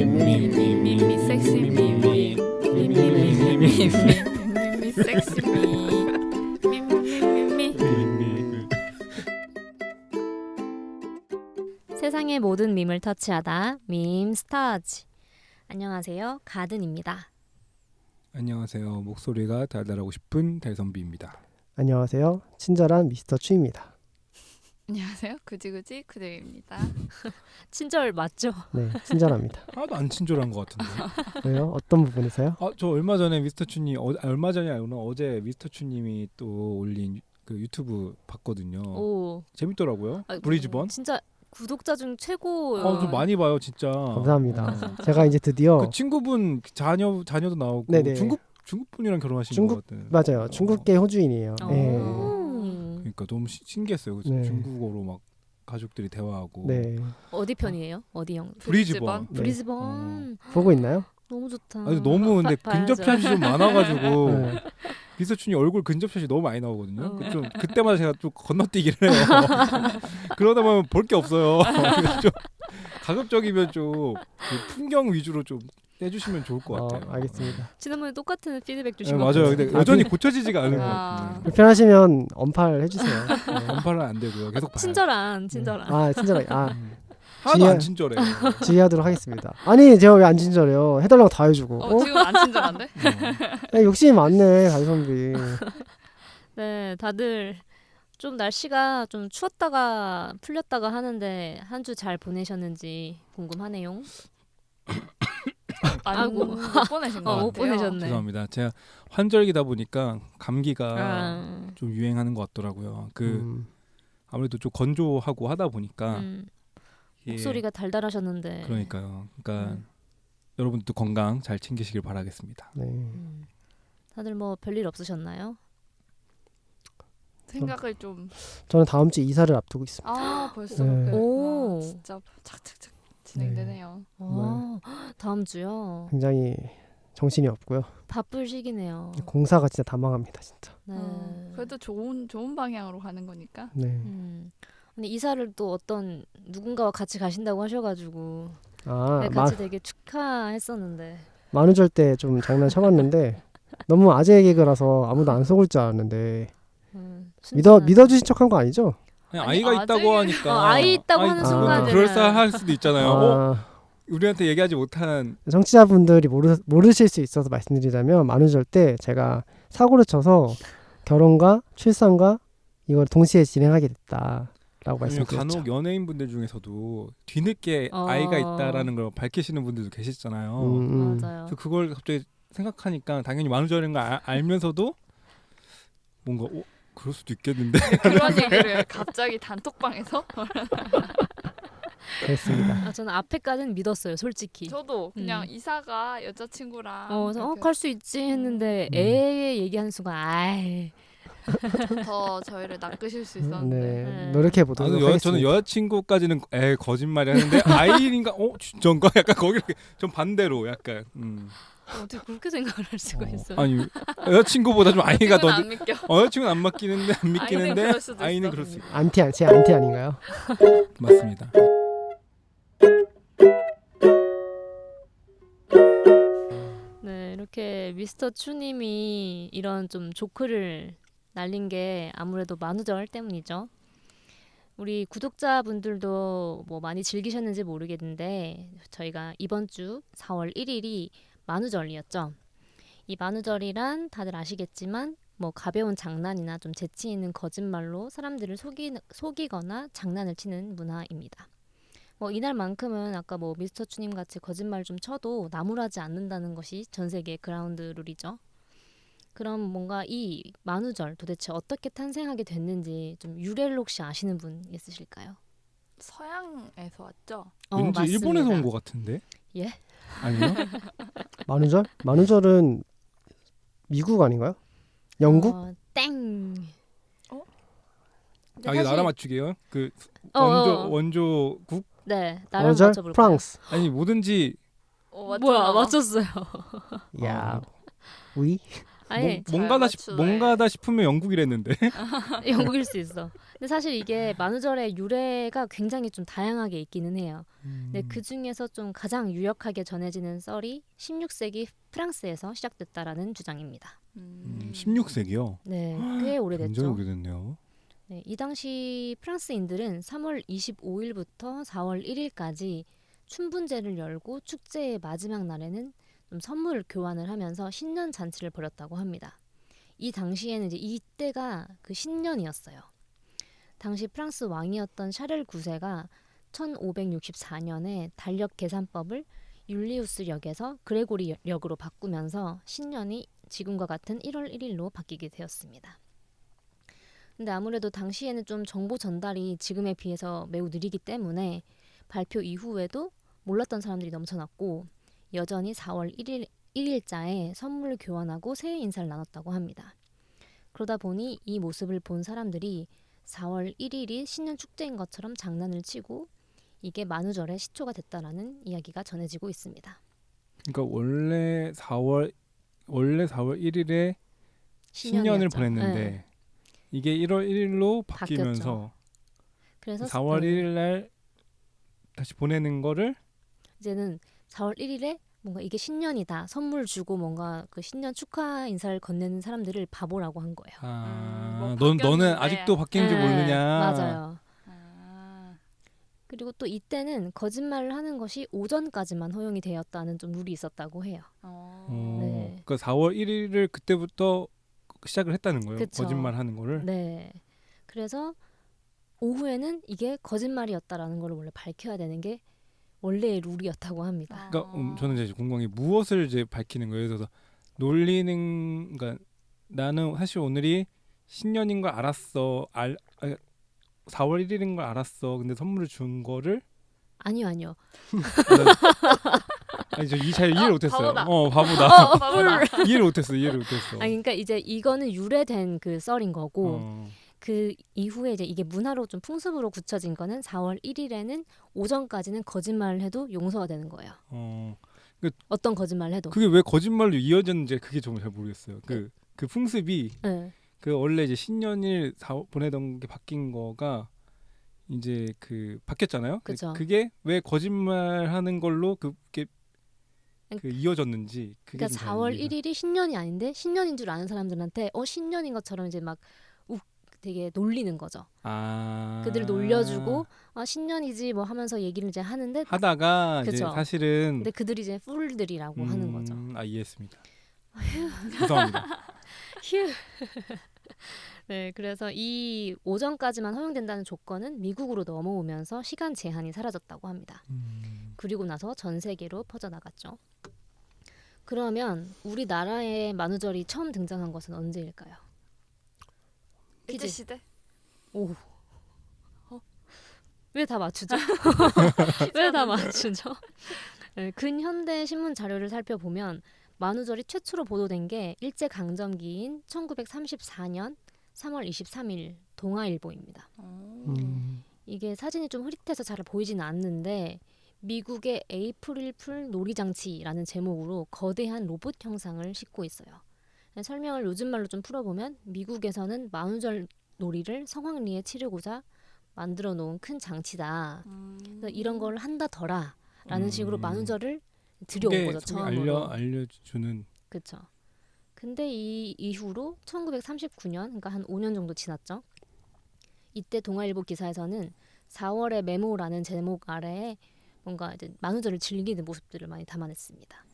미미미미미미미 섹시 미미 미미미미미미 섹시 미미미미미. 세상의 모든 밈을 터치하다 밈 스타즈. 안녕하세요, 가든입니다. 안녕하세요. 목소리가 달달하고 싶은 달선비입니다. 안녕하세요. 친절한 미스터 추입니다. 안녕하세요. 그지그지 그대입니다. 친절 맞죠? 네, 친절합니다. 하나도 안 친절한 것 같은데. 왜요? 어떤 부분에서요? 저 얼마 전에 미스터 추님 얼마 전이 아니라 어제 미스터 추님이 또 올린 그 유튜브 봤거든요. 오, 재밌더라고요. 아, 브리즈번. 진짜 구독자 중 최고. 좀 많이 봐요, 진짜. 감사합니다. 제가 이제 드디어 그 친구분 자녀도 나오고 네네. 중국 분이랑 결혼하신 중국- 것 같아요. 맞아요. 중국계 호주인이에요. 오. 네. 그러니까 너무 신기했어요. 그래서 네. 중국어로 막 가족들이 대화하고. 네. 어디 편이에요? 어디 영? 브리즈번. 네. 브리즈번. 보고 있나요? 너무 좋다. 아니, 너무 근데 봐야죠. 근접샷이 좀 많아가지고 네. 미스터 춘이 얼굴 근접샷이 너무 많이 나오거든요. 어. 그때마다 제가 좀 건너뛰기를 해요. 그러다 보면 볼 게 없어요. 그래서 좀 가급적이면 좀그 풍경 위주로 좀 떼주시면 좋을 것 같아요. 알겠습니다. 지난번에 똑같은 피드백 네, 주신 것 맞아요. 같아요. 근데 여전히 고쳐지지가 않은 것 아. 같아요. 불편하시면 언팔 해주세요. 네. 반팔은 안 되고요. 계속 봐요. 친절한. 아, 친절하게. 아, 하나도 안 친절해. 지휘하도록 하겠습니다. 아니, 제가 왜 안 친절해요? 해달라고 다 해주고. 지금 안 친절한데? 야, 욕심이 많네, 달선비. 네, 다들 좀 날씨가 좀 추웠다가 풀렸다가 하는데 한 주 잘 보내셨는지 궁금하네요. 아이고. 못 보내신 것 못 같아요. 보내셨네. 죄송합니다. 제가 환절기다 보니까 감기가 아, 좀 유행하는 것 같더라고요. 아무래도 좀 건조하고 하다 보니까 이게 목소리가 달달하셨는데. 그러니까요. 그러니까 여러분도 건강 잘 챙기시길 바라겠습니다. 네. 다들 뭐 별일 없으셨나요? 생각을 좀 저는 다음 주 이사를 앞두고 있습니다. 벌써 네. 그렇게 오. 진짜 착착착 진행되네요. 와, 다음 주요. 굉장히 정신이 없고요. 바쁠 시기네요. 공사가 진짜 다 망합니다, 진짜. 네. 그래도 좋은 방향으로 가는 거니까. 네. 근데 이사를 또 어떤 누군가와 같이 가신다고 하셔가지고 아, 네, 같이 되게 축하했었는데. 만우절 때 좀 장난 쳐봤는데 너무 아재 개그라서 아무도 안 속을 줄 알았는데 믿어주신 척한 거 아니죠? 그냥 아니, 아이가 있다고 하니까 아이 있다고 하는 순간에는 그럴싸할 수도 있잖아요. 아, 우리한테 얘기하지 못한 청취자분들이 모르실 수 있어서 말씀드리자면 만우절 때 제가 사고를 쳐서 결혼과 출산과 이걸 동시에 진행하게 됐다라고 아니면 말씀드렸죠. 간혹 연예인분들 중에서도 뒤늦게 아이가 있다라는 걸 밝히시는 분들도 계시잖아요. 맞아요. 그래서 그걸 갑자기 생각하니까 당연히 만우절인 걸 알면서도 뭔가 그럴 수도 있겠는데. 그런 얘기를 갑자기 단톡방에서 그렇습니다. 저는 앞에까지는 믿었어요, 솔직히. 저도 그냥 이사가 여자친구랑 갈 수 있지 했는데 애의 얘기하는 순간 아이. 더 저희를 낚으실 수 있었는데 네, 노력해 보도록 하겠습니다. 저는 여자친구까지는 거짓말이 하는데 아이인가 진짜인가 약간 거기 좀 반대로 약간 어떻게 그렇게 생각을 할 수가 있어요? 아니 여자친구보다 좀 아이가 더 안 믿겨. 여자친구는 안 믿기는데 그럴 수도 아이는 있어. 그럴 수 있어. 제 안티 아닌가요? 맞습니다. 네, 이렇게 미스터 추님이 이런 좀 조크를 날린 게 아무래도 만우절 때문이죠. 우리 구독자분들도 뭐 많이 즐기셨는지 모르겠는데 저희가 이번 주 4월 1일이 만우절이었죠. 이 만우절이란 다들 아시겠지만 뭐 가벼운 장난이나 좀 재치 있는 거짓말로 사람들을 속이거나 장난을 치는 문화입니다. 뭐 이날만큼은 아까 뭐 미스터 추님 같이 거짓말 좀 쳐도 나무라지 않는다는 것이 전 세계 그라운드 룰이죠. 그럼 뭔가 이 만우절 도대체 어떻게 탄생하게 됐는지 좀 유래를 혹시 아시는 분 있으실까요? 서양에서 왔죠. 왠지 맞습니다. 일본에서 온 것 같은데? 예? 아니요? 만우절? 만우절은 미국 아닌가요? 영국? 땡. 근데 이게 사실- 나라 맞추기예요? 그 어. 원조국? 네, 나라 만우절? 맞춰볼까요? 프랑스. 아니 뭐든지 뭐야, 맞췄어요. 야, 위? 아니 뭔가다 싶으면 영국이랬는데. 영국일 수 있어. 근데 사실 이게 만우절의 유래가 굉장히 좀 다양하게 있기는 해요. 근데 그 중에서 좀 가장 유력하게 전해지는 썰이 16세기 프랑스에서 시작됐다라는 주장입니다. 16세기요? 네, 꽤 오래됐죠. 굉장히 오래됐네요. 네, 이 당시 프랑스인들은 3월 25일부터 4월 1일까지 춘분제를 열고 축제의 마지막 날에는 좀 선물 교환을 하면서 신년 잔치를 벌였다고 합니다. 이 당시에는 이제 이때가 그 신년이었어요. 당시 프랑스 왕이었던 샤를 9세가 1564년에 달력 계산법을 율리우스력에서 그레고리력으로 바꾸면서 신년이 지금과 같은 1월 1일로 바뀌게 되었습니다. 근데 아무래도 당시에는 좀 정보 전달이 지금에 비해서 매우 느리기 때문에 발표 이후에도 몰랐던 사람들이 넘쳐났고 여전히 4월 1일자에 선물을 교환하고 새해 인사를 나눴다고 합니다. 그러다 보니 이 모습을 본 사람들이 4월 1일이 신년 축제인 것처럼 장난을 치고 이게 만우절의 시초가 됐다라는 이야기가 전해지고 있습니다. 그러니까 원래 4월 1일에 신년을 보냈는데 네. 이게 1월 1일로 바뀌면서 그래서 4월 1일 날 다시 보내는 거를 이제는 4월 1일에 뭔가 이게 신년이다 선물 주고 뭔가 그 신년 축하 인사를 건네는 사람들을 바보라고 한 거예요. 뭐 너는 바뀌었는데. 아직도 바뀐 줄 모르냐. 맞아요. 아, 그리고 또 이때는 거짓말을 하는 것이 오전까지만 허용이 되었다는 좀 룰이 있었다고 해요. 네. 그러니까 4월 1일을 그때부터 시작을 했다는 거예요. 그쵸. 거짓말하는 거를. 네. 그래서 오후에는 이게 거짓말이었다라는 걸 원래 밝혀야 되는 게 원래의 룰이었다고 합니다. 그러니까 저는 이제 궁금한 게 무엇을 이제 밝히는 거예요. 그래서 놀리는 그러니까 나는 사실 오늘이 신년인 걸 알았어. 4월 1일인 걸 알았어. 근데 선물을 준 거를 아니요. 아니 저 잘 이해를 못했어요. 바보다. 바보다. 이해를 못했어. 아니 그러니까 이제 이거는 유래된 그 썰인 거고 어. 그 이후에 이제 이게 문화로 좀 풍습으로 굳혀진 거는 4월 1일에는 오전까지는 거짓말을 해도 용서가 되는 거예요. 어떤 거짓말을 해도. 그게 왜 거짓말로 이어졌는지 그게 정말 잘 모르겠어요. 그 풍습이 네. 그 원래 이제 신년일 보내던 게 바뀐 거가 이제 그 바뀌었잖아요. 그쵸. 그게 왜 거짓말하는 걸로 그게 그 이어졌는지 그게 그러니까 좀 잘 4월 이해가- 1일이 신년이 아닌데 신년인 줄 아는 사람들한테 신년인 것처럼 이제 막 되게 놀리는 거죠. 그들을 놀려주고 신년이지 뭐 하면서 얘기를 이제 하는데 하다가 이제 그쵸. 사실은 근데 그들이 이제 뿔들이라고 하는 거죠. 이해했습니다. 죄송합니다. 휴. 네, 그래서 이 오전까지만 허용된다는 조건은 미국으로 넘어오면서 시간 제한이 사라졌다고 합니다. 그리고 나서 전 세계로 퍼져나갔죠. 그러면 우리나라의 만우절이 처음 등장한 것은 언제일까요? 일제 시대? 오. 왜 다 맞추죠? 왜 다 맞추죠? 네, 근현대 신문 자료를 살펴보면 만우절이 최초로 보도된 게 일제 강점기인 1934년 3월 23일 동아일보입니다. 이게 사진이 좀 흐릿해서 잘 보이지는 않는데 미국의 에이프릴 풀 놀이장치라는 제목으로 거대한 로봇 형상을 싣고 있어요. 설명을 요즘 말로 좀 풀어보면 미국에서는 만우절 놀이를 성황리에 치르고자 만들어 놓은 큰 장치다. 그래서 이런 걸 한다더라 라는 식으로 만우절을 들여온 거죠. 처음으로. 알려주는. 그렇죠. 근데 이 이후로 1939년, 그러니까 한 5년 정도 지났죠. 이때 동아일보 기사에서는 4월의 메모라는 제목 아래에 뭔가 이제 만우절을 즐기는 모습들을 많이 담아냈습니다.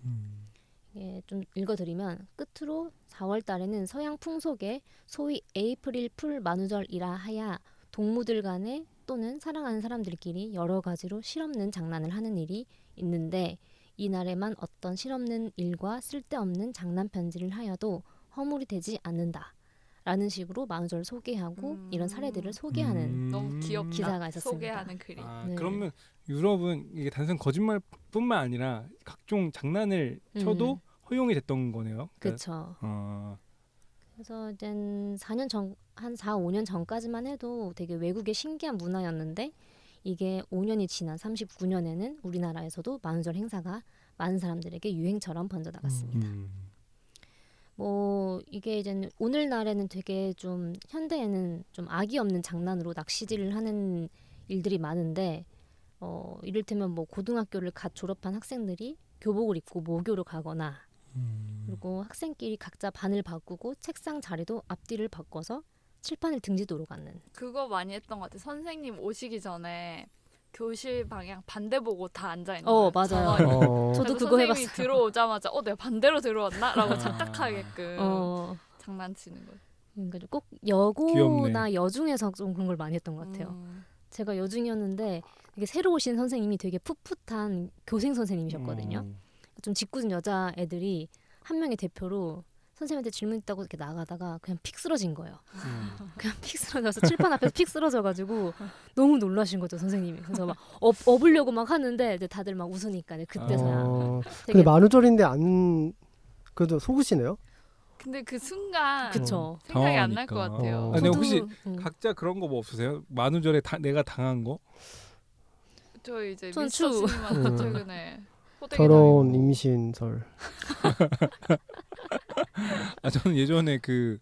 예, 좀 읽어드리면 끝으로 4월 달에는 서양 풍속에 소위 에이프릴 풀 만우절이라 하야 동무들 간에 또는 사랑하는 사람들끼리 여러 가지로 실없는 장난을 하는 일이 있는데 이날에만 어떤 실없는 일과 쓸데없는 장난 편지를 하여도 허물이 되지 않는다. 라는 식으로 만우절을 소개하고 이런 사례들을 소개하는 너무 귀엽다. 기사가 있었습니다. 소개하는 글이. 네. 그러면 유럽은 이게 단순 거짓말뿐만 아니라 각종 장난을 쳐도 허용이 됐던 거네요. 그렇죠. 그래서 이제 4년 전, 한 4, 5년 전까지만 해도 되게 외국의 신기한 문화였는데 이게 5년이 지난 39년에는 우리나라에서도 만우절 행사가 많은 사람들에게 유행처럼 번져나갔습니다. 뭐 이게 이제 오늘날에는 되게 좀 현대에는 좀 악의 없는 장난으로 낚시질을 하는 일들이 많은데 이를테면 뭐 고등학교를 갓 졸업한 학생들이 교복을 입고 모교로 가거나 그리고 학생끼리 각자 반을 바꾸고 책상 자리도 앞뒤를 바꿔서 칠판을 등지도록 하는. 그거 많이 했던 것 같아. 선생님 오시기 전에 교실 방향 반대 보고 다 앉아 있는 어, 거야. 맞아요. 전화기. 저도 그래서 그거 선생님이 해봤어요. 들어오자마자 내가 반대로 들어왔나?라고 착각하게끔 어, 장난치는 거. 그러니까 꼭 여고나 귀엽네. 여중에서 좀 그런 걸 많이 했던 것 같아요. 제가 여중이었는데 되게 새로 오신 선생님이 되게 풋풋한 교생 선생님이셨거든요. 좀 짓궂은 여자 애들이 한 명의 대표로 선생님한테 질문 있다고 이렇게 나가다가 그냥 픽 쓰러진 거예요. 그냥 픽 쓰러져서 칠판 앞에서 픽 쓰러져가지고 너무 놀라신 거죠 선생님이. 그래서 막 업으려고 막 하는데 이제 다들 막 웃으니까 이제 그때서야 근데 되게 만우절인데 안 그래도 속으시네요? 근데 그 순간 그쵸. 생각이 안 날 것 당황하니까. 같아요. 아니, 저도, 혹시 음. 각자 그런 거 뭐 없으세요? 만우절에 내가 당한 거? 저 이제 전 미스터 추. 스님한테 최근에 호되게 결혼, 당했고. 임신설. 저는 예전에 그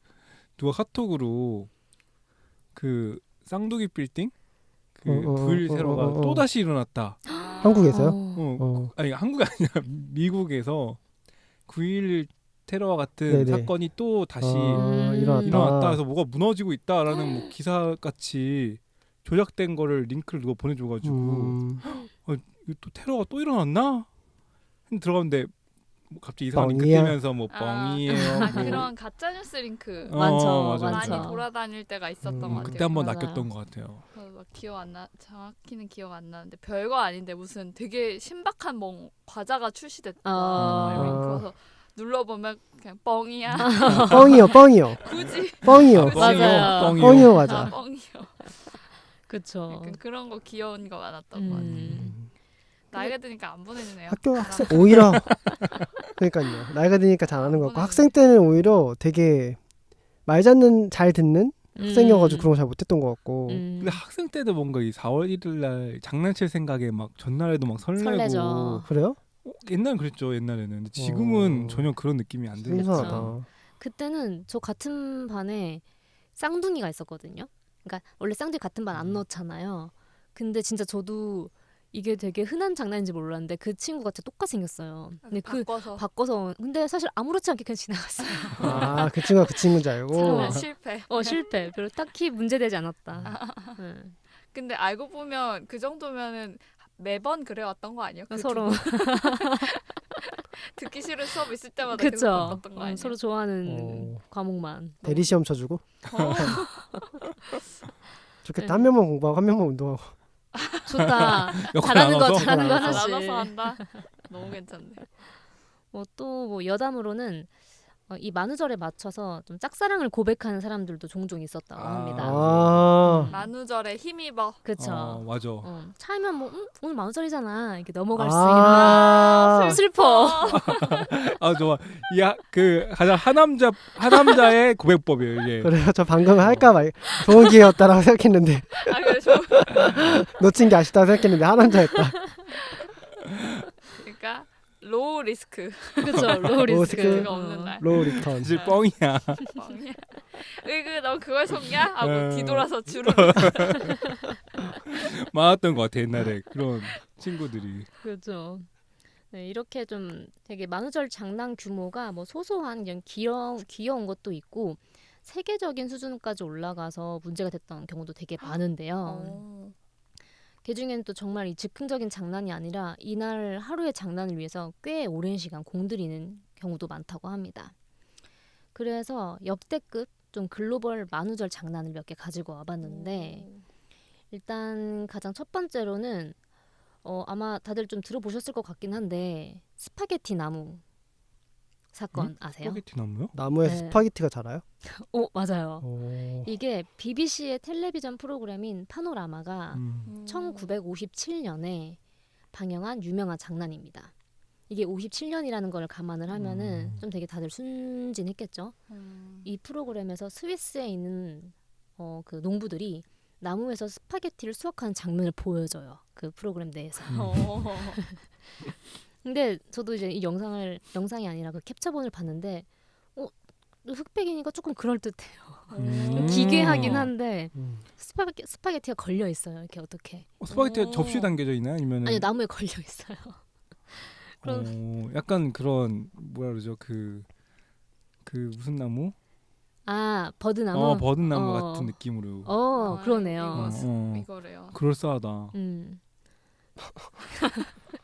누가 카톡으로 그 쌍둥이 빌딩 그 불 세로가 또 다시 일어났다. 한국에서요? 아니 한국이 아니라 미국에서 9.11 테러와 같은 네네. 사건이 또 다시 일어났다. 일어났다. 그래서 뭐가 무너지고 있다라는 뭐 기사 같이 조작된 거를 링크를 누가 보내줘가지고 이거 또 테러가 또 일어났나? 들어갔는데 뭐 갑자기 이상한 링크 뻥이야. 뜨면서 뭐 뻥이에요. 뭐. 그런 가짜 뉴스 링크 많죠, 맞아. 많이 많죠. 돌아다닐 때가 있었던 것 같아요. 그때 한번 맞아요. 낚였던 것 같아요. 막 기억 안 나, 정확히는 기억 안 나는데 별거 아닌데 무슨 되게 신박한 뭐 과자가 출시됐다. 그래서 눌러보면 그냥 뻥이야. 뻥이요. 굳이 뻥이요. 맞아요. 뻥이요 맞아. 뻥이요. 그쵸. 약간 그런 거 귀여운 거 많았던 것 같아요. 나이가 드니까 안 보내주네요. 학교 학생 오히려 그러니까요. 나이가 드니까 잘하는 것 같고 학생 때는 오히려 되게 말 잘 듣는 학생이어가지고 그런 거 잘 못했던 것 같고. 근데 학생 때도 뭔가 이 4월 1일 날 장난칠 생각에 막 전날에도 막 설레고 설레죠. 그래요? 옛날엔 그랬죠. 옛날에는. 근데 지금은 전혀 그런 느낌이 안 들어요. 신선하다. 그때는 저 같은 반에 쌍둥이가 있었거든요. 그러니까 원래 쌍둥이 같은 반 안 넣잖아요. 근데 진짜 저도 이게 되게 흔한 장난인지 몰랐는데 그 친구가 진짜 똑같이 생겼어요. 근데 바꿔서 근데 사실 아무렇지 않게 그냥 지나갔어요. 그 친구가 그 친구인 줄 알고. 실패. 실패. 별로 딱히 문제되지 않았다. 근데 알고 보면 그 정도면은 매번 그래왔던 거 아니에요? 서로 듣기 싫은 수업 있을 때마다 그쵸. 계속 바꿨던 거 아니에요? 서로 좋아하는 과목만. 대리 시험 쳐주고. 어. 좋겠다. 한 명만 공부하고 한 명만 운동하고. 좋다. 역할 잘하는 거 나눠서? 잘하는 거 나눠서. 하나씩. 나눠서 한다. 너무 괜찮네. 또 여담으로는 이 만우절에 맞춰서 좀 짝사랑을 고백하는 사람들도 종종 있었다고 합니다. 만우절에 힘입어. 그쵸. 맞아. 차이면 뭐 오늘 만우절이잖아 이렇게 넘어갈 수 있는 슬퍼. 좋아. 그 가장 하남자의 고백법이에요 이게. 그래요. 저 방금 할까 말 좋은 기회였다라고 생각했는데 그래 놓친 게 아쉽다고 생각했는데 하남자였다. 그러니까 로우 리스크. 그쵸. 로우 리스크. 리스크가 없는 날. 로우 리턴. 사실 뻥이야. 뻥이야. 너 그걸 속냐? 하고 뒤돌아서 줄을. 많았던 것 같아 옛날에 그런 친구들이. 그렇죠. 네, 이렇게 좀 되게 만우절 장난 규모가 뭐 소소한 그냥 귀여운 것도 있고 세계적인 수준까지 올라가서 문제가 됐던 경우도 되게 많은데요. 그중에는 또 정말 이 즉흥적인 장난이 아니라 이날 하루의 장난을 위해서 꽤 오랜 시간 공들이는 경우도 많다고 합니다. 그래서 역대급 좀 글로벌 만우절 장난을 몇 개 가지고 와봤는데 일단 가장 첫 번째로는 아마 다들 좀 들어보셨을 것 같긴 한데 스파게티 나무 사건 아세요? 스파게티 나무요? 나무에서 네. 스파게티가 자라요? 맞아요. 이게 BBC의 텔레비전 프로그램인 파노라마가 1957년에 방영한 유명한 장난입니다. 이게 57년이라는 걸 감안을 하면은 좀 되게 다들 순진했겠죠. 이 프로그램에서 스위스에 있는 그 농부들이 나무에서 스파게티를 수확하는 장면을 보여줘요. 그 프로그램 내에서. 근데 저도 이제 이 영상이 아니라 그 캡처본을 봤는데 흑백이니까 조금 그럴듯해요. 음. 기괴하긴 한데 음. 스파게티가 걸려 있어요. 이렇게 어떻게? 스파게티가 오. 접시에 담겨져 있나 아니면 아니 나무에 걸려 있어요. 약간 그런 뭐라 그러죠 그 무슨 나무? 버드나무. 버드나무 같은 느낌으로. 그러네요. 이거래요. 그럴싸하다. 음.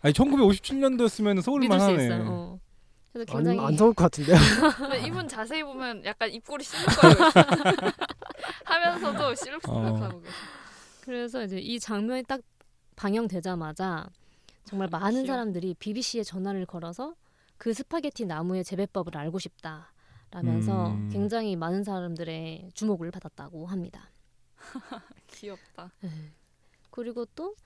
아니 1957년도였으면 서울만 믿을 수 하네. 있어요. 그래서 굉장히 안 서울 것 같은데요. 근데 이분 자세히 보면 약간 입꼬리 실룩거리고 있어요. 하면서도 실룩실룩하고 계셔. 그래서 이제 이 장면이 딱 방영되자마자 정말 많은 귀여워. 사람들이 BBC에 전화를 걸어서 그 스파게티 나무의 재배법을 알고 싶다라면서 굉장히 많은 사람들의 주목을 받았다고 합니다. 귀엽다. 그리고 또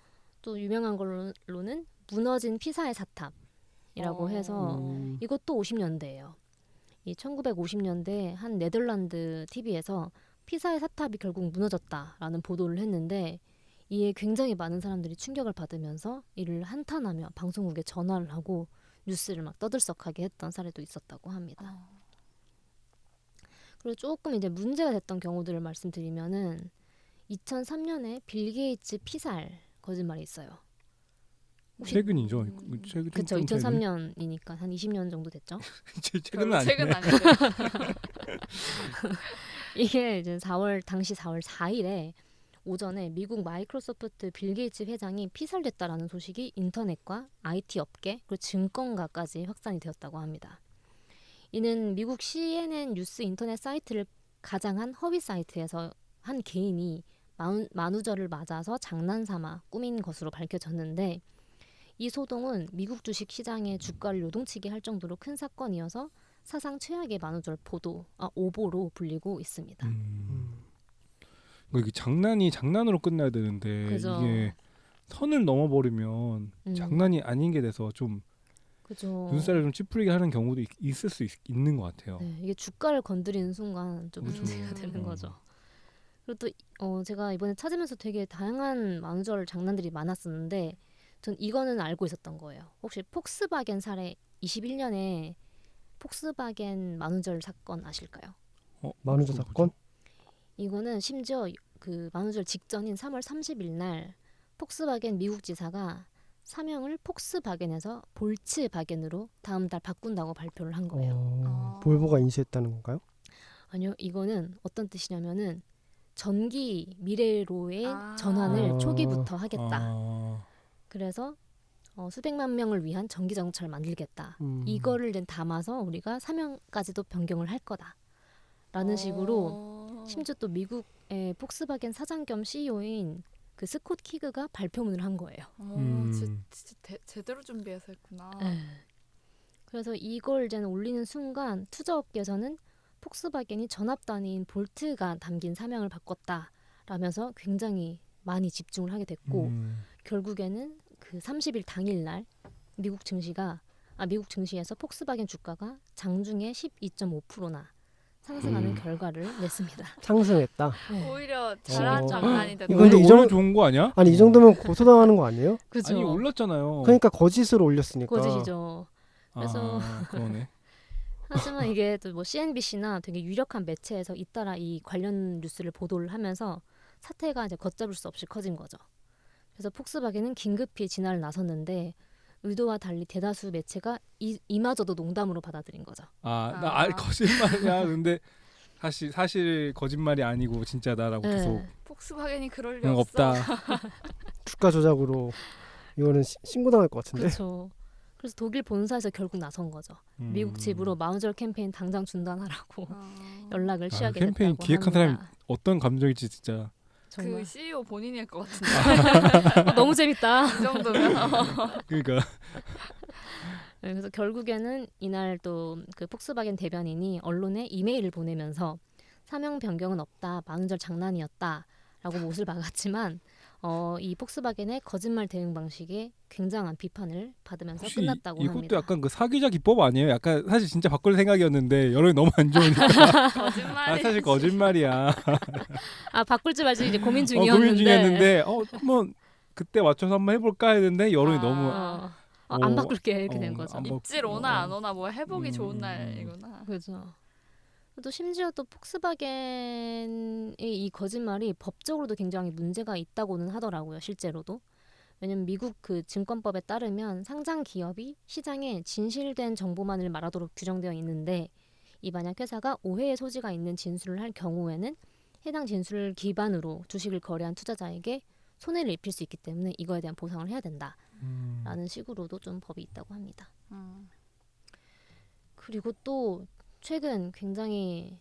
유명한 걸로는 무너진 피사의 사탑이라고 해서 이것도 50년대예요. 이 1950년대 한 네덜란드 TV에서 피사의 사탑이 결국 무너졌다라는 보도를 했는데 이에 굉장히 많은 사람들이 충격을 받으면서 이를 한탄하며 방송국에 전화를 하고 뉴스를 막 떠들썩하게 했던 사례도 있었다고 합니다. 그리고 조금 이제 문제가 됐던 경우들을 말씀드리면은 2003년에 빌 게이츠 피살 거짓말이 있어요. 최근이죠. 최근. 그렇죠. 2003년이니까 한 20년 정도 됐죠. 최근은 아니네. 최근 아닌데. 이게 이제 당시 4월 4일에 오전에 미국 마이크로소프트 빌 게이츠 회장이 피살됐다라는 소식이 인터넷과 IT 업계 그리고 증권가까지 확산이 되었다고 합니다. 이는 미국 CNN 뉴스 인터넷 사이트를 가장한 허위 사이트에서 한 개인이 만우절을 맞아서 장난삼아 꾸민 것으로 밝혀졌는데 이 소동은 미국 주식 시장의 주가를 요동치게 할 정도로 큰 사건이어서 사상 최악의 만우절 오보로 불리고 있습니다. 이게 장난이 장난으로 끝나야 되는데 그죠. 이게 선을 넘어버리면 장난이 아닌 게 돼서 좀 그죠. 눈살을 좀 찌푸리게 하는 경우도 있을 수 있는 것 같아요. 네, 이게 주가를 건드리는 순간 좀 그죠. 문제가 되는 거죠. 그리고 또 제가 이번에 찾으면서 되게 다양한 만우절 장난들이 많았었는데 전 이거는 알고 있었던 거예요. 혹시 폭스바겐 사례 21년에 폭스바겐 만우절 사건 아실까요? 만우절 사건? 이거는 심지어 그 만우절 직전인 3월 30일 날 폭스바겐 미국 지사가 사명을 폭스바겐에서 볼츠바겐으로 다음 달 바꾼다고 발표를 한 거예요. 볼보가 인수했다는 건가요? 아니요, 이거는 어떤 뜻이냐면은 전기 미래로의 전환을 초기부터 하겠다. 그래서 수백만 명을 위한 전기 자동차를 만들겠다. 이거를 이제 담아서 우리가 사명까지도 변경을 할 거다라는 식으로 심지어 또 미국의 폭스바겐 사장 겸 CEO인 그 스콧 키그가 발표문을 한 거예요. 진짜 제대로 준비해서 했구나. 그래서 이걸 이제 올리는 순간 투자업계에서는 폭스바겐이 전압 단위인 볼트가 담긴 사명을 바꿨다라면서 굉장히 많이 집중을 하게 됐고 결국에는 그 30일 당일날 미국 증시에서 폭스바겐 주가가 장중에 12.5%나 상승하는 결과를 냈습니다. 상승했다. 오히려 잘한 장난이 됐다. 이건 근데 이 오히려 좋은 거 아니야? 아니 이 정도면 고소당하는 거 아니에요? 그죠? 아니 올랐잖아요. 그러니까 거짓으로 올렸으니까. 거짓이죠. 그래서 그러네. 하지만 이게 또 뭐 CNBC나 되게 유력한 매체에서 잇따라 이 관련 뉴스를 보도를 하면서 사태가 이제 걷잡을 수 없이 커진 거죠. 그래서 폭스바겐은 긴급히 진화를 나섰는데 의도와 달리 대다수 매체가 이마저도 농담으로 받아들인 거죠. 거짓말이야. 근데 사실 거짓말이 아니고 진짜다라고 계속 폭스바겐이 그럴 리 그냥 없어. 없다. 주가 조작으로 이거는 신고당할 것 같은데. 그렇죠. 그래서 독일 본사에서 결국 나선 거죠. 미국 집으로 만우절 캠페인 당장 중단하라고 연락을 취하게 캠페인 됐다고 기획한 합니다. 사람이 어떤 감정일지 진짜. 정말 그 CEO 본인일 것 같은데. 너무 재밌다. 이 정도면. 그러니까 네, 그래서 결국에는 이날 또 그 폭스바겐 대변인이 언론에 이메일을 보내면서 사명 변경은 없다, 만우절 장난이었다라고 못을 박았지만 이 폭스바겐의 거짓말 대응 방식에 굉장한 비판을 받으면서 혹시 끝났다고 이것도 합니다. 약간 그 사기자 기법 아니에요? 약간 사실 진짜 바꿀 생각이었는데 여론이 너무 안 좋으니까 거짓말이. 사실 거짓말이야. 바꿀지 말지 이제 고민 중이었는데. 고민 중이었는데 한번 그때 맞춰서 한번 해볼까 했는데 여론이 너무 안 바꿀게 이렇게 된 거죠. 안 입질 오나 안 오나 뭐 해보기 좋은 날이구나. 그죠. 또 심지어 또 폭스바겐의 이 거짓말이 법적으로도 굉장히 문제가 있다고는 하더라고요. 실제로도. 왜냐면 미국 그 증권법에 따르면 상장 기업이 시장에 진실된 정보만을 말하도록 규정되어 있는데 이 만약 회사가 오해의 소지가 있는 진술을 할 경우에는 해당 진술을 기반으로 주식을 거래한 투자자에게 손해를 입힐 수 있기 때문에 이거에 대한 보상을 해야 된다라는 식으로도 좀 법이 있다고 합니다. 그리고 또 최근 굉장히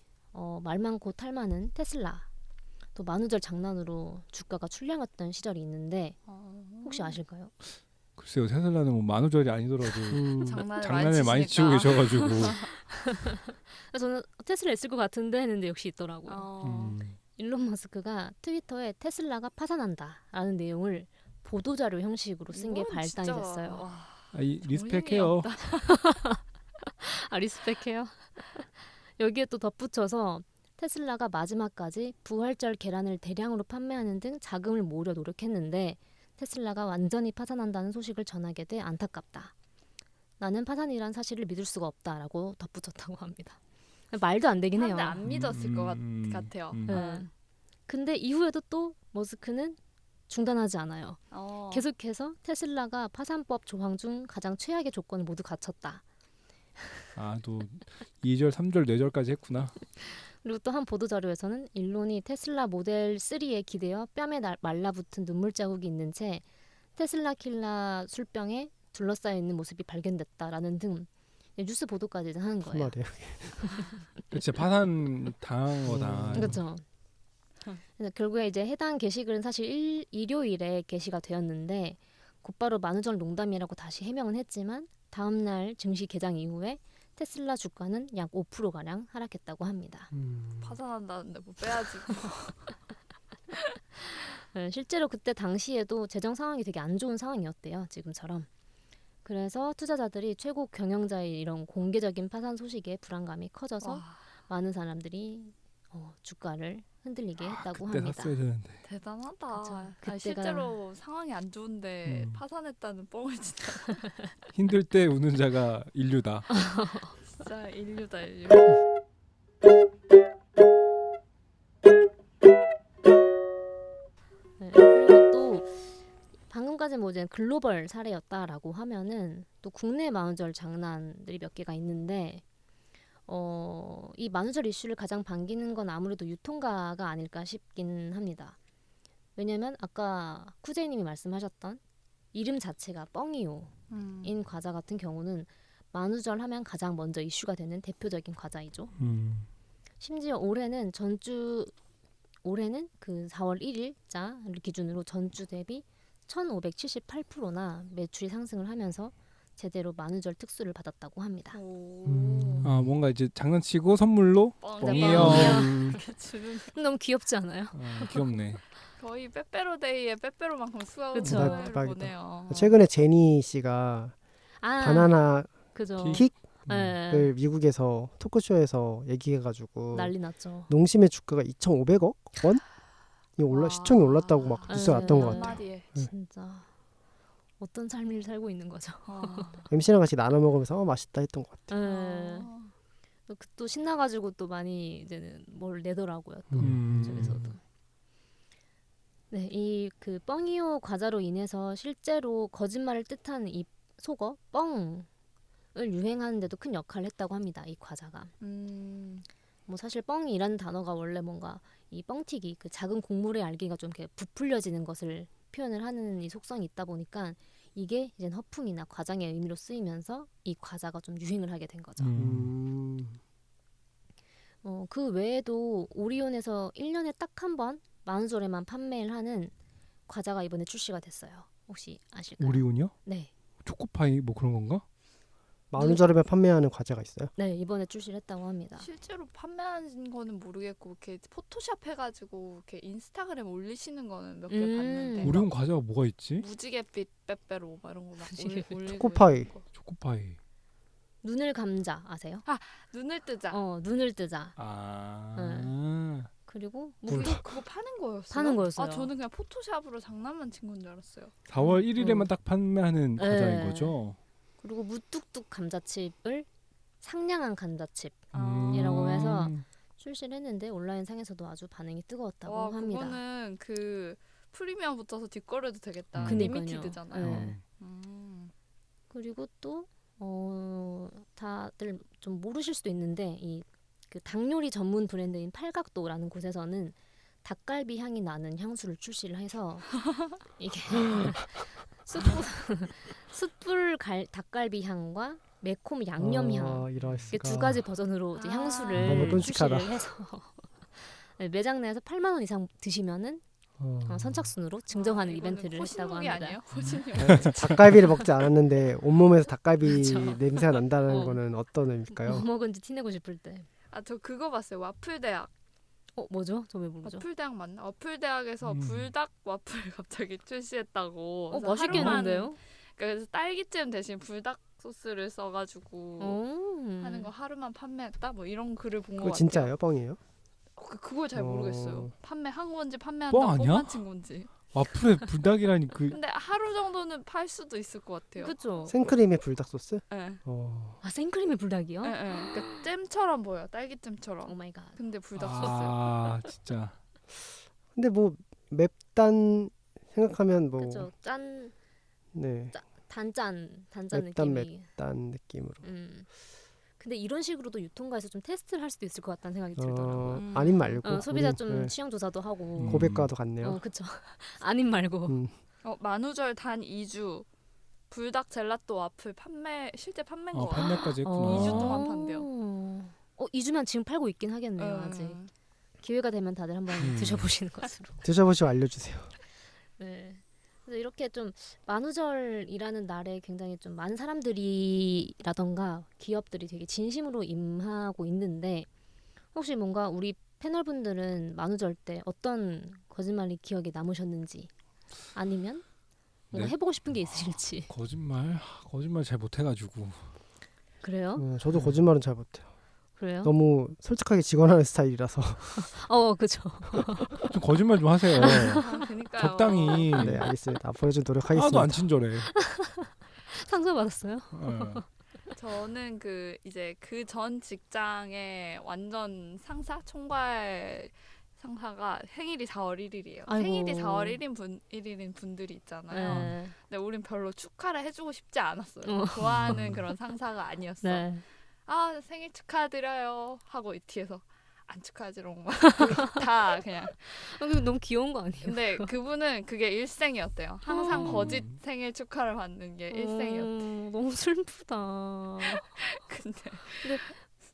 말 많고 탈 많은 테슬라 또 만우절 장난으로 주가가 출량했던 시절이 있는데 혹시 아실까요? 글쎄요, 테슬라는 뭐 만우절이 아니더라도 장난을, 장난을 많이 치고 계셔가지고. 저는 테슬라 있을 것 같은데 했는데 역시 있더라고요. 어. 일론 머스크가 트위터에 테슬라가 파산한다라는 내용을 보도자료 형식으로 쓴 게 이건 발단이 진짜, 됐어요. 와, 리스펙해요. 아 리스펙해요. 여기에 또 덧붙여서 테슬라가 마지막까지 부활절 계란을 대량으로 판매하는 등 자금을 모으려 노력했는데 테슬라가 완전히 파산한다는 소식을 전하게 돼 안타깝다. 나는 파산이란 사실을 믿을 수가 없다라고 덧붙였다고 합니다. 말도 안 되긴 해요. 근데 안 믿었을 것 같아요. 네. 근데 이후에도 또 머스크는 중단하지 않아요. 계속해서 테슬라가 파산법 조항 중 가장 최악의 조건을 모두 갖췄다. 또 2절, 3절, 4절까지 했구나. 그리고 또 한 보도자료에서는 일론이 테슬라 모델 3에 기대어 뺨에 말라붙은 눈물 자국이 있는 채 테슬라 킬러 술병에 둘러싸여 있는 모습이 발견됐다라는 등 뉴스 보도까지 하는 무슨 거예요. 말이에요? 진짜 파산 당한 거다. 그렇죠. 그래서 결국에 이제 해당 게시글은 사실 일요일에 게시가 되었는데 곧바로 만우절 농담이라고 다시 해명은 했지만 다음 날 증시 개장 이후에 테슬라 주가는 약 5%가량 하락했다고 합니다. 파산한다는데 뭐 빼야지. 네, 실제로 그때 당시에도 재정 상황이 되게 안 좋은 상황이었대요. 지금처럼. 그래서 투자자들이 최고 경영자의 이런 공개적인 파산 소식에 불안감이 커져서 와, 많은 사람들이 주가를 흔들리게 했다고 그때 합니다. 샀어야 되는데. 대단하다. 그쵸. 아니, 그때가- 실제로 상황이 안 좋은데 음. 파산했다는 뻥을 진짜 힘들 때 우는 자가 인류다. 진짜 인류다 인류. 네, 그리고 또 방금까지 뭐 이제 글로벌 사례였다라고 하면은 또 국내 만우절 장난들이 몇 개가 있는데 이 만우절 이슈를 가장 반기는 건 아무래도 유통가가 아닐까 싶긴 합니다. 왜냐면 아까 쿠제이님이 말씀하셨던 이름 자체가 뻥이요인 과자 같은 경우는 만우절 하면 가장 먼저 이슈가 되는 대표적인 과자이죠. 심지어 올해는 그 4월 1일자를 기준으로 전주 대비 1578%나 매출이 상승을 하면서 제대로 만우절 특수를 받았다고 합니다. 뭔가 이제 장난치고 선물로 뻥이요. 이렇게 주는 너무 귀엽지 않아요? 귀엽네. 거의 빼빼로데이에 빼빼로만큼 수확을 그쵸. 대박이다. 보내요. 최근에 제니 씨가 바나나 그죠. 킥을 네. 미국에서 토크쇼에서 얘기해가지고 난리 났죠. 농심의 주가가 2,500억 원이 시총이 올랐다고 막 뉴스가 났던 것 같아요. 한마디에. 진짜 어떤 삶을 살고 있는 거죠. MC랑 같이 나눠 먹으면서 맛있다 했던 것 같아요. 네. 또 신나가지고 또 많이 이제는 뭘 내더라고요. 또 음. 저기서도. 네, 이 그 뻥이요 과자로 인해서 실제로 거짓말을 뜻하는 이 속어 뻥을 유행하는데도 큰 역할을 했다고 합니다. 이 과자가. 뭐 사실 뻥이라는 단어가 원래 뭔가 이 뻥튀기 그 작은 곡물의 알기가 좀 이렇게 부풀려지는 것을 표현을 하는 이 속성이 있다 보니까 이게 이제 허풍이나 과장의 의미로 쓰이면서 이 과자가 좀 유행을 하게 된 거죠. 그 외에도 오리온에서 1년에 딱 한 번 만우절에만 판매를 하는 과자가 이번에 출시가 됐어요. 혹시 아실까요? 오리온이요? 네. 초코파이 뭐 그런 건가? 만우절에 판매하는 과자가 있어요? 네, 이번에 출시를 했다고 합니다. 실제로 판매하는 거는 모르겠고 이렇게 포토샵 해가지고 이렇게 인스타그램 올리시는 거는 몇 개 봤는데 오리온 과자가 뭐가 있지? 무지갯빛 빼빼로 막 이런 거막 올리고 초코파이. 있는 거. 초코파이. 눈을 감자 아세요? 눈을 뜨자. 눈을 뜨자. 그리고 그거 파는 거였어요? 파는 거였어요. 저는 그냥 포토샵으로 장난만 친 건 줄 알았어요. 4월 1일에만 딱 판매하는 네. 과자인 거죠? 그리고 무뚝뚝 감자칩을 상냥한 감자칩이라고 음. 해서 해서 출시를 했는데 온라인 상에서도 아주 반응이 뜨거웠다고 와, 합니다. 그거는 그 프리미엄 붙어서 뒷거래도 되겠다. 그니까요. 리미티드잖아요. 네. 음. 그리고 또 다들 좀 모르실 수도 있는데 이 그 닭요리 전문 브랜드인 팔각도라는 곳에서는 닭갈비 향이 나는 향수를 출시를 해서 이게 숯불 닭갈비 향과 매콤 양념 향 이럴 이렇게 수가. 두 가지 버전으로 이제 아. 향수를 너무 끔찍하다. 출시를 해서 네, 매장 내에서 8만 원 이상 드시면은 선착순으로 증정하는 아, 이벤트를 이거는 했다고 호신용이 합니다. 아니에요? 호신용. 닭갈비를 먹지 않았는데 온몸에서 닭갈비 그쵸. 냄새가 난다는 어. 거는 어떤 뭐 의미일까요? 먹은지 티내고 싶을 때. 아, 저 그거 봤어요. 와플 대학. 뭐죠? 저 왜 모르죠? 와플 대학 맞나? 와플 대학에서 불닭 와플 갑자기 출시했다고. 그래서 맛있겠는데요? 그래서 딸기잼 대신 불닭 소스를 써가지고 하는 거 하루만 판매했다. 뭐 이런 글을 본 거 그거 같아요. 진짜예요? 뻥이에요? 그걸 잘 모르겠어요. 어. 판매한 건지 뻥 판매한다고 아니야? 뻥만 친 건지. 와플에 불닭이라니 그 근데 하루 정도는 팔 수도 있을 것 같아요. 그렇죠. 생크림에 불닭 소스? 예. 아 생크림에 불닭이요? 예, 예. 그러니까 잼처럼 보여. 딸기잼처럼. 오 마이 갓. 근데 불닭 소스. 아 진짜 근데 뭐 맵단 생각하면 뭐 그렇죠. 짠 네, 단짠 맵단 느낌이. 단 느낌으로. 근데 이런 식으로도 유통가에서 좀 테스트를 할 수도 있을 것 같다는 생각이 들더라고요. 아님 말고 소비자 우리, 좀 네, 취향 조사도 하고. 고백과도 같네요. 그렇죠. 아님 말고. 만우절 단 2주 불닭 젤라또 와플 실제 판매인 거 같아요. 판매까지 했구나. 2주 동안 판대요. 2주면 지금 팔고 있긴 하겠네요. 아직. 기회가 되면 다들 한번 드셔보시는 것으로. 드셔보시고 알려주세요. 네. 그래서 이렇게 좀 만우절이라는 날에 굉장히 좀 많은 사람들이라던가 기업들이 되게 진심으로 임하고 있는데 혹시 뭔가 우리 패널분들은 만우절 때 어떤 거짓말이 기억에 남으셨는지 아니면 뭔가 네. 해보고 싶은 게 있으실지. 거짓말 잘 못해가지고 그래요? 저도 거짓말은 잘 못해요. 그래요? 너무 솔직하게 직원하는 스타일이라서. 그죠. 좀 거짓말 좀 하세요. 그러니까요. 적당히. 네, 알겠습니다. 앞으로 좀 노력하겠습니다. 하나도 안 친절해. 상처 받았어요? 저는 이제 그 전 직장의 완전 상사 총괄 상사가 생일이 4월 1일이에요. 아이고. 생일이 4월 1일인 분들이 있잖아요. 네. 근데 우린 별로 축하를 해주고 싶지 않았어요. 좋아하는 그런 상사가 아니었어. 네. 아, 생일 축하드려요 하고 이 뒤에서 안 축하하지롱 다 그냥. 그거 너무 귀여운 거 아니에요? 근데 그분은 그게 일생이었대요. 항상 거짓 생일 축하를 받는 게 일생이었대. 너무 슬프다. 근데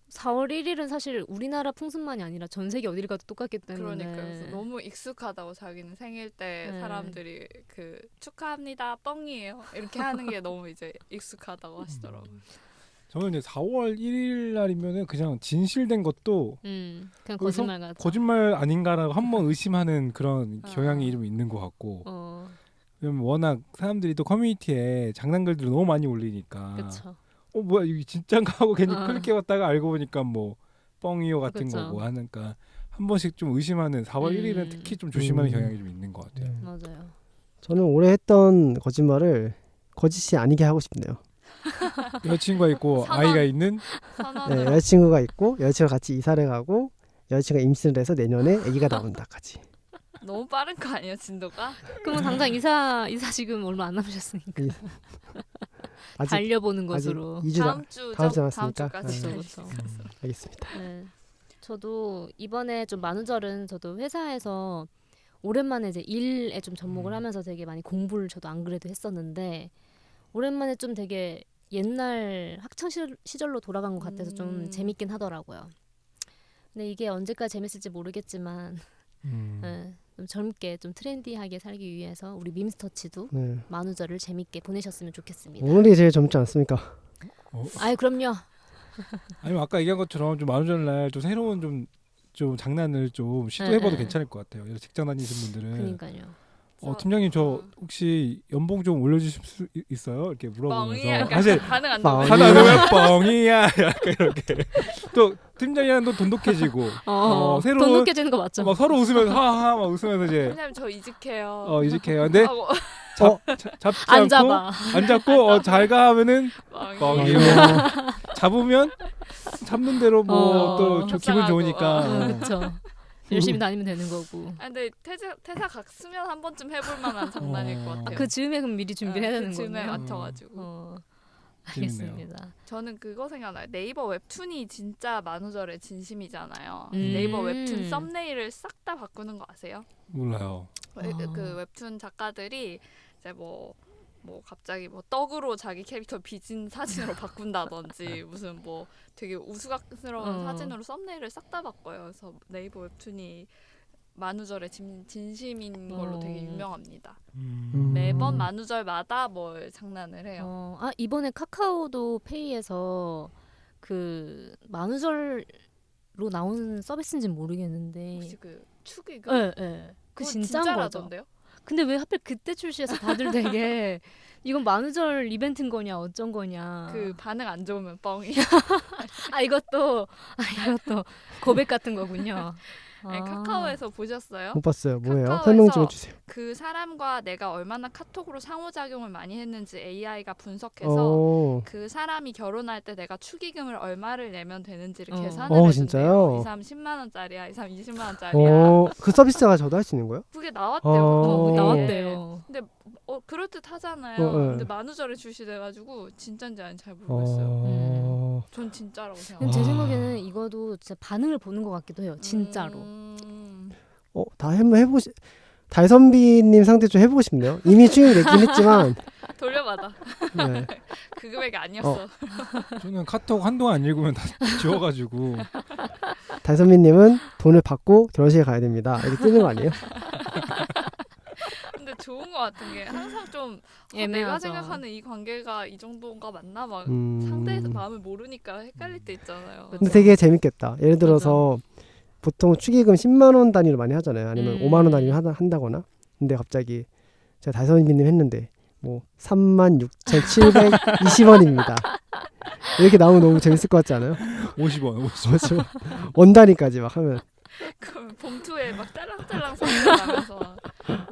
4월 1일은 사실 우리나라 풍습만이 아니라 전 세계 어디를 가도 똑같기 때문에. 그러니까 그래서 너무 익숙하다고 자기는 생일 때 네. 사람들이 축하합니다 뻥이에요 이렇게 하는 게 너무 이제 익숙하다고 하시더라고요. 저는 이제 4월 1일 날이면은 그냥 진실된 것도 그냥 거기서 거짓말 같죠. 거짓말 아닌가라고 한번 의심하는 그런 경향이 좀 있는 것 같고 왜냐면 워낙 사람들이 또 커뮤니티에 장난글들을 너무 많이 올리니까 그렇죠. 뭐야 이게 진짠가 하고 괜히 클릭해봤다가 알고 보니까 뭐 뻥이요 같은 그쵸. 거고 하니까 한 번씩 좀 의심하는 4월 1일은 특히 좀 조심하는 경향이 좀 있는 것 같아요. 네. 맞아요. 저는 올해 했던 거짓말을 거짓이 아니게 하고 싶네요. 여자친구가 있고 선언. 아이가 있는 선언을 네, 여자친구가 있고 여자친구가 같이 이사를 가고 여자친구가 임신을 해서 내년에 아기가 나온다까지. 너무 빠른 거 아니에요 진도가? 그럼 당장 이사 지금 얼마 안 남으셨으니까 아직 달려보는 것으로. 2주 다음 주죠. 다음 주 다음 남았으니까. 주까지. 네. 그렇죠. 알겠습니다. 네. 저도 이번에 좀 만우절은 저도 회사에서 오랜만에 이제 일에 좀 접목을 하면서 되게 많이 공부를 저도 안 그래도 했었는데 오랜만에 좀 되게 옛날 학창 시절로 돌아간 것 같아서 좀 재밌긴 하더라고요. 근데 이게 언제까지 재밌을지 모르겠지만 네, 좀 젊게 좀 트렌디하게 살기 위해서 우리 밈스터치도 네. 만우절을 재밌게 보내셨으면 좋겠습니다. 오늘이 제일 젊지 않습니까? 아이 그럼요. 아니면 아까 얘기한 것처럼 좀 만우절날 좀 새로운 좀 장난을 좀 시도해봐도 네. 괜찮을 것 같아요. 직장 다니신 분들은. 그러니까요. 팀장님 저 혹시 연봉 좀 올려주실 수 있어요? 이렇게 뻥이야. 물어보면서 사실 반응 안 뻥. 나와요. 하나 되면 뻥이야 약간 이렇게 또 팀장이랑 또 돈독해지고 새로운 돈 느껴지는 거 맞죠? 막 서로 웃으면서 하하 막 웃으면서 이제 왜냐면 저 이직해요. 이직해요. 근데 하고 잡지 안 않고 잡아. 안 잡고 잘 가 하면은 뻥이에요. 뻥이요. 잡으면 참는 대로 뭐 또 기분 합상하고, 좋으니까. 그렇죠. 열심히 다니면 되는 거고. 아, 근데 퇴사 갔으면 한 번쯤 해볼 만한 장난일 것 같아요. 그 즈음에 그럼 미리 준비해야 되는 그 즈음에 거네요. 맞춰가지고. 재밌네요. 알겠습니다. 저는 그거 생각나요. 네이버 웹툰이 진짜 만우절의 진심이잖아요. 음. 네이버 웹툰 썸네일을 싹 다 바꾸는 거 아세요? 몰라요. 그 웹툰 작가들이 이제 뭐 갑자기 뭐 떡으로 자기 캐릭터 빚은 사진으로 바꾼다든지 무슨 뭐 되게 우스꽝스러운 사진으로 썸네일을 싹 다 바꿔요. 그래서 네이버 웹툰이 만우절의 진심인 걸로 되게 유명합니다. 매번 만우절마다 뭘 장난을 해요. 이번에 카카오도 페이에서 그 만우절로 나오는 서비스인지는 모르겠는데. 혹시 그 축의금? 네, 네. 그 진짜인 거죠. 진짜라던데요? 근데 왜 하필 그때 출시해서 다들 되게 이건 만우절 이벤트인 거냐 어쩐 거냐. 그 반응 안 좋으면 뻥이. 이것도 고백 같은 거군요. 아니, 카카오에서 보셨어요? 못 봤어요. 뭐예요? 카카오에서 설명 좀 해주세요. 그 사람과 내가 얼마나 카톡으로 상호작용을 많이 했는지 AI가 분석해서 오. 그 사람이 결혼할 때 내가 축의금을 얼마를 내면 되는지를 계산을 어, 해준대요. 진짜요? 이 사람 10만 원짜리야, 이 사람 20만 원짜리야. 그 서비스가 저도 할 수 있는 거예요? 그게 나왔대요. 그게. 나왔대요. 근데 그럴 듯 하잖아요. 네. 근데 만우절에 출시돼가지고 진짜인지 아닌지 잘 모르겠어요. 전 진짜라고 근데 제 생각해요. 생각에는 이것도 진짜 반응을 보는 것 같기도 해요. 진짜로. 다 한번 해보시. 달선비님 상대 좀 해보고 싶네요. 이미 충격이 됐긴 했지만. 돌려받아. 네. 그 금액이 아니었어. 저는 카톡 한동안 안 읽으면 다 지워가지고. 달선비님은 돈을 받고 결혼식에 가야 됩니다. 이렇게 뜨는 거 아니에요? 근데 좋은 것 같은 게 항상 좀 내가 애매하죠. 생각하는 이 관계가 이 정도인가 맞나 막 음. 상대의 마음을 모르니까 헷갈릴 때 있잖아요. 근데 되게 재밌겠다. 예를 들어서 보통 축의금 10만 원 단위로 많이 하잖아요. 아니면 5만 원 단위로 한다거나. 근데 갑자기 제가 달선비님 했는데 뭐 36,720원입니다. 이렇게 나오면 너무 재밌을 것 같지 않아요? 50원. 그렇죠. 원 단위까지 막 하면. 그럼 봉투에 막 딸랑딸랑 소리가 나면서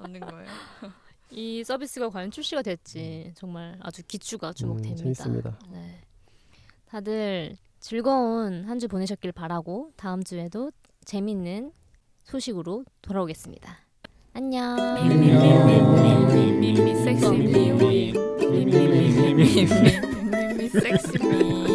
넣는 거예요. 이 서비스가 과연 출시가 될지 정말 아주 기추가 주목됩니다. 재밌습니다. 네. 다들 즐거운 한 주 보내셨길 바라고 다음 주에도 재밌는 소식으로 돌아오겠습니다. 안녕. 미미 섹시 미. 미미 섹시 미.